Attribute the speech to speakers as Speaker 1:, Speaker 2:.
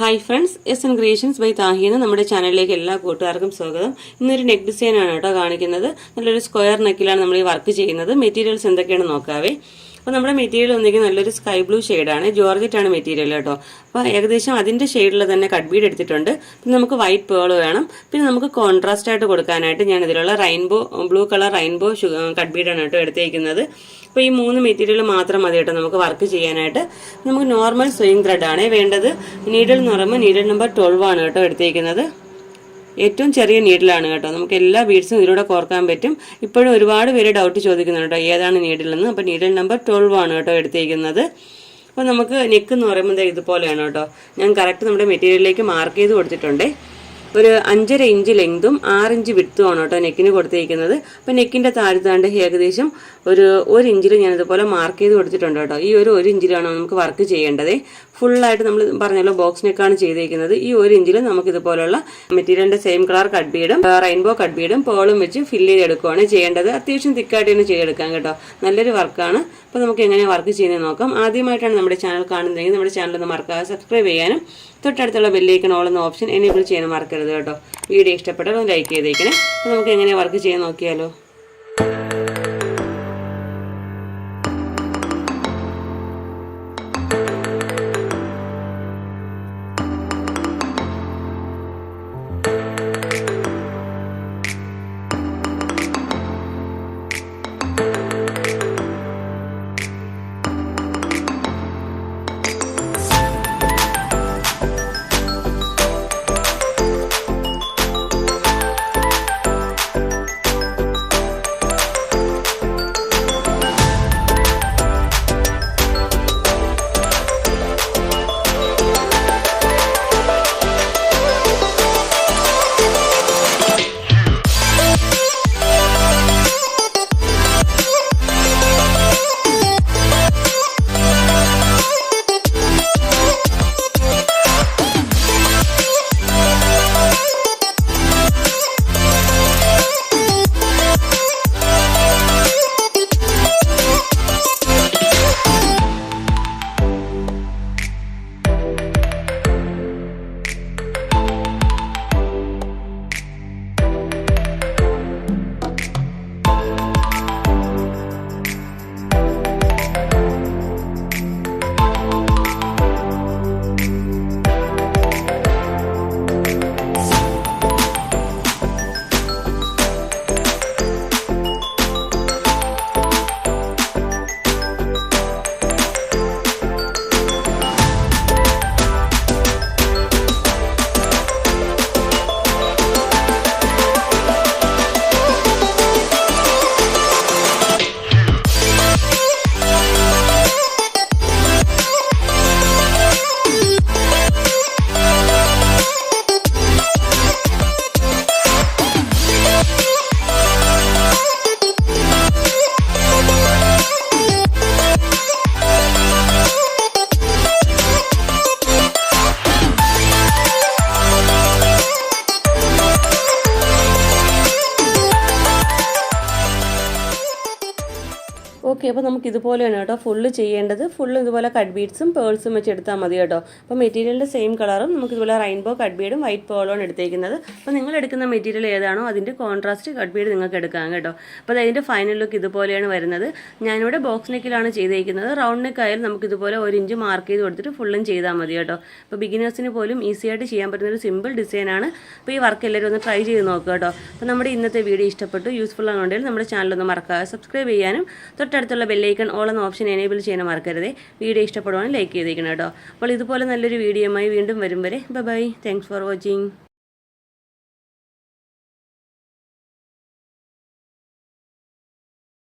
Speaker 1: Hi friends, SN creations by താഹിയെന്ന നമ്മുടെ ചാനലിലേക്ക് എല്ലാ കൂട്ടുകാർക്കും സ്വാഗതം. ഇന്നൊരു നെക്ക് ഡിസൈൻ ആണ് കേട്ടോ കാണിക്കുന്നത്. നല്ലൊരു സ്ക്വയർ നെക്കിലാണ് നമ്മൾ ഈ വർക്ക് ചെയ്യുന്നത്. മെറ്റീരിയൽസ് എന്തൊക്കെയാണെന്ന് നോക്കാവേ. അപ്പോൾ നമ്മുടെ മെറ്റീരിയൽ ഒന്നെങ്കിൽ നല്ലൊരു സ്കൈ ബ്ലൂ ഷെയ്ഡാണ്, ജോർജറ്റാണ് മെറ്റീരിയൽ കേട്ടോ. അപ്പോൾ ഏകദേശം അതിൻ്റെ ഷെയ്ഡിൽ തന്നെ കട്ട് ബീഡ് എടുത്തിട്ടുണ്ട്. പിന്നെ നമുക്ക് വൈറ്റ് പേൾ വേണം. പിന്നെ നമുക്ക് കോൺട്രാസ്റ്റ് ആയിട്ട് കൊടുക്കാനായിട്ട് ഞാൻ ഇതിലുള്ള ബ്ലൂ കളർ റെയിൻബോ കട്ട് ബീഡാണ് കേട്ടോ എടുത്തേക്കുന്നത്. അപ്പോൾ ഈ 3 മെറ്റീരിയൽ മാത്രം മതി കേട്ടോ നമുക്ക് വർക്ക് ചെയ്യാനായിട്ട്. നമുക്ക് നോർമൽ സ്വിങ് ത്രെഡ് ആണ് വേണ്ടത്. നീഡിൽ എന്ന് പറയുമ്പോൾ നീഡിൽ നമ്പർ 12 ആണ് കേട്ടോ എടുത്തേക്കുന്നത്. ഏറ്റവും ചെറിയ നീഡിലാണ് കേട്ടോ. നമുക്ക് എല്ലാ ബീഡ്സും ഇതിലൂടെ കോർക്കാൻ പറ്റും. ഇപ്പോഴും ഒരുപാട് പേര് ഡൗട്ട് ചോദിക്കുന്നുണ്ട് കേട്ടോ ഏതാണ് നീഡിലെന്ന്. അപ്പോൾ നീഡിൽ നമ്പർ 12 ആണ് കേട്ടോ എടുത്തേക്കുന്നത്. അപ്പോൾ നമുക്ക് നെക്ക് എന്ന് പറയുമ്പോൾ ഇതുപോലെയാണ് കേട്ടോ. ഞാൻ കറക്റ്റ് നമ്മുടെ മെറ്റീരിയലിലേക്ക് മാർക്ക് ചെയ്ത് കൊടുത്തിട്ടുണ്ട്. ഒരു 5.5 ഇഞ്ച് ലെങ്തും 6 ഇഞ്ച് വിഡ്ത്തും ആണ് കേട്ടോ നെക്കിന് കൊടുത്തിരിക്കുന്നത്. അപ്പോൾ നെക്കിൻ്റെ താഴ്ത്താണ്ട് ഏകദേശം ഒരു 1 ഇഞ്ചിൽ ഞാനിതുപോലെ മാർക്ക് ചെയ്ത് കൊടുത്തിട്ടുണ്ട് കേട്ടോ. ഈ 1 ഇഞ്ചിലാണ് നമുക്ക് വർക്ക് ചെയ്യേണ്ടത്. ഫുള്ളായിട്ട് നമ്മൾ പറഞ്ഞല്ലോ ബോക്സ് നെക്കാണ് ചെയ്തിരിക്കുന്നത്. ഈ 1 ഇഞ്ചിൽ നമുക്ക് ഇതുപോലുള്ള മെറ്റീരിയലിൻ്റെ സെയിം കളർ കട്ട് ബീഡും റെയിൻബോ കട്ട് ബീഡും പേളും വെച്ച് ഫില്ല് ചെയ്തെടുക്കുകയാണ് ചെയ്യേണ്ടത്. അത്യാവശ്യം തിക്കായിട്ട് തന്നെ ചെയ്തെടുക്കാം കേട്ടോ. നല്ലൊരു വർക്കാണ്. അപ്പോൾ നമുക്ക് എങ്ങനെ വർക്ക് ചെയ്യുന്നത് നോക്കാം. ആദ്യമായിട്ടാണ് നമ്മുടെ ചാനൽ കാണുന്നതെങ്കിൽ നമ്മുടെ ചാനൽ ഒന്ന് മറക്കാതെ സബ്സ്ക്രൈബ് ചെയ്യാനും തൊട്ടടുത്തുള്ള ബെല്ലൈക്കൺ ഓൾ എന്ന ഓപ്ഷൻ എനേബിൾ ചെയ്യാനും മറക്കരുത് കേട്ടോ. വീഡിയോ ഇഷ്ടപ്പെട്ടാൽ ഒന്ന് ലൈക്ക് ചെയ്തേക്കണേ. അപ്പോൾ നമുക്ക് എങ്ങനെ വർക്ക് ചെയ്യാൻ നോക്കിയാലോ. ഓക്കെ, അപ്പോൾ നമുക്ക് ഇതുപോലെയാണ് കേട്ടോ ഫുള്ള് ചെയ്യേണ്ടത്. ഫുള്ള് ഇതുപോലെ കട്ട് ബീഡ്സും പേൾസും വെച്ച് എടുത്താൽ മതി കേട്ടോ. അപ്പോൾ മെറ്റീരിയലിൻ്റെ സെയിം കളറും നമുക്ക് ഇതുപോലെ റെയിൻബോ കട്ട് ബീഡും വൈറ്റ് പേളുമാണ് എടുത്തേക്കുന്നത്. അപ്പോൾ നിങ്ങൾ എടുക്കുന്ന മെറ്റീരിയൽ ഏതാണോ അതിൻ്റെ കോൺട്രാസ്റ്റ് കട്ട് ബീഡ് നിങ്ങൾക്ക് എടുക്കാം കേട്ടോ. അപ്പോൾ അതിൻ്റെ ഫൈനൽ ലുക്ക് ഇതുപോലെയാണ് വരുന്നത്. ഞാനിവിടെ ബോക്സ് നെക്കിലാണ് ചെയ്തേക്കുന്നത്. റൗണ്ട് നെക്ക് ആയാലും നമുക്ക് ഇതുപോലെ 1 ഇഞ്ച് മാർക്ക് ചെയ്ത് കൊടുത്തിട്ട് ഫുള്ളും ചെയ്താൽ മതി കേട്ടോ. അപ്പോൾ ബിഗിനേഴ്സിന് പോലും ഈസി ആയിട്ട് ചെയ്യാൻ പറ്റുന്ന ഒരു സിമ്പിൾ ഡിസൈനാണ്. അപ്പോൾ ഈ വർക്ക് എല്ലാവരും ഒന്ന് ട്രൈ ചെയ്ത് നോക്കുക കേട്ടോ. അപ്പോൾ നമ്മുടെ ഇന്നത്തെ വീഡിയോ ഇഷ്ടപ്പെട്ടു, യൂസ്ഫുൾ ആണെന്നുണ്ടെങ്കിൽ നമ്മുടെ ചാനലൊന്ന് മറക്കാതെ സബ്സ്ക്രൈബ് ചെയ്യാനും തൊട്ടടുത്തുള്ള ബെല്ലൈക്കൺ ഓൾ എന്ന ഓപ്ഷൻ എനേബിൾ ചെയ്യാൻ മറക്കരുത്. വീഡിയോ ഇഷ്ടപ്പെടുവാണെങ്കിൽ ലൈക്ക് ചെയ്തേക്കണം കേട്ടോ. അപ്പോൾ ഇതുപോലെ നല്ലൊരു വീഡിയോയുമായി വീണ്ടും വരും വരെ ബൈ. Thanks for watching.